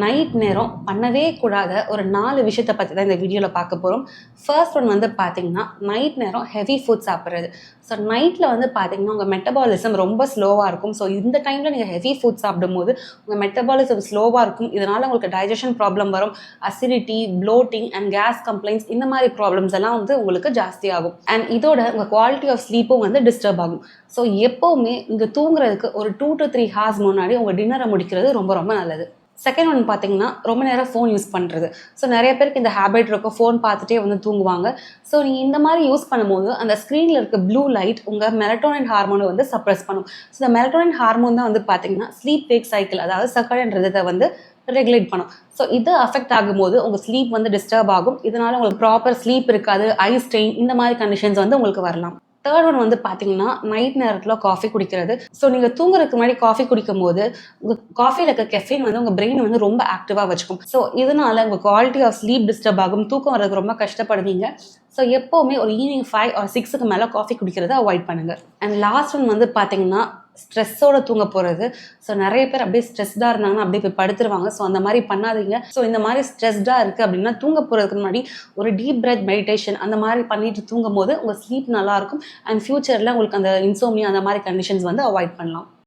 Night நேரம் பண்ணவே கூடாத ஒரு 4 விஷயத்த பற்றி தான் இந்த வீடியோவில் பார்க்க போகிறோம். ஃபர்ஸ்ட் ஒன் வந்து பார்த்தீங்கன்னா, நைட் நேரம் ஹெவி ஃபுட் சாப்பிட்றது. ஸோ நைட்டில் வந்து பார்த்தீங்கன்னா, உங்கள் மெட்டபாலிசம் ரொம்ப ஸ்லோவாக இருக்கும். ஸோ இந்த டைமில் நீங்கள் ஹெவி ஃபுட் சாப்பிடும்போது உங்கள் மெட்டபாலிசம் ஸ்லோவாக இருக்கும். இதனால் உங்களுக்கு டைஜஷன் ப்ராப்ளம் வரும். Acidity, bloating and gas complaints இந்த மாதிரி ப்ராப்ளம்ஸ் எல்லாம் வந்து உங்களுக்கு ஜாஸ்தியாகும். அண்ட் இதோட உங்கள் குவாலிட்டி ஆஃப் ஸ்லீப்பும் வந்து டிஸ்டர்ப் ஆகும். ஸோ எப்போவுமே இங்கே தூங்குறதுக்கு ஒரு 2 to 3 ஹார்ஸ் முன்னாடி உங்கள் டின்னரை முடிக்கிறது ரொம்ப ரொம்ப நல்லது. செகண்ட் ஒன் பார்த்தீங்கன்னா, ரொம்ப நேரம் ஃபோன் யூஸ் பண்ணுறது. ஸோ நிறைய பேருக்கு இந்த ஹேபிட் இருக்கும், ஃபோன் பார்த்துட்டே வந்து தூங்குவாங்க. ஸோ நீங்கள் இந்த மாதிரி யூஸ் பண்ணும்போது அந்த ஸ்க்ரீனில் இருக்க ப்ளூ லைட் உங்கள் மெலட்டோனின் ஹார்மோனை வந்து சப்ரஸ் பண்ணும். ஸோ இந்த மெலட்டோனின் ஹார்மோன் தான் வந்து பார்த்தீங்கன்னா ஸ்லீப் வேக் சைக்கிள், அதாவது சர்க்கடியன் வந்து ரெகுலேட் பண்ணும். ஸோ இது அஃபெக்ட் ஆகும்போது உங்கள் ஸ்லீப் வந்து டிஸ்டர்ப் ஆகும். இதனால் உங்களுக்கு ப்ராப்பர் ஸ்லீப் இருக்காது, ஐ ஸ்ட்ரெயின் இந்த மாதிரி கண்டிஷன்ஸ் வந்து உங்களுக்கு வரலாம். தேர்ட் ஒன் வந்து பார்த்தீங்கன்னா, நைட் நேரத்தில் காஃபி குடிக்கிறது. ஸோ நீங்கள் தூங்குறதுக்கு முன்னாடி காஃபி குடிக்கும் போது உங்கள் காஃபியில் இருக்க கெஃபைன் வந்து உங்கள் பிரெயின் வந்து ரொம்ப ஆக்டிவாக வச்சுக்கும். ஸோ இதனால உங்கள் குவாலிட்டி ஆஃப் ஸ்லீப் டிஸ்டர்ப் ஆகும், தூக்கம் வரதுக்கு ரொம்ப கஷ்டப்படுவீங்க. ஸோ எப்போவுமே ஒரு ஈவினிங் 5 or 6க்கு மேலே காஃபி குடிக்கிறத அவாய்ட் பண்ணுங்கள். அண்ட் லாஸ்ட் ஒன் வந்து பார்த்தீங்கன்னா, ஸ்ட்ரெஸ்ஸோட தூங்க போகிறது. ஸோ நிறைய பேர் அப்படியே ஸ்ட்ரெஸ்டாக இருந்தாங்கன்னா அப்படியே போய் படுத்துருவாங்க. ஸோ அந்த மாதிரி பண்ணாதீங்க. ஸோ இந்த மாதிரி ஸ்ட்ரெஸ்டாக இருக்குது அப்படின்னா தூங்க போகிறதுக்கு முன்னாடி ஒரு டீப் பிரெத் மெடிடேஷன் அந்த மாதிரி பண்ணிட்டு தூங்கும் போது உங்கள் ஸ்லீப் நல்லாயிருக்கும். அண்ட் ஃபியூச்சரில் உங்களுக்கு அந்த இன்சோம்னியா அந்த மாதிரி கண்டிஷன்ஸ் வந்து அவாய்ட் பண்ணலாம்.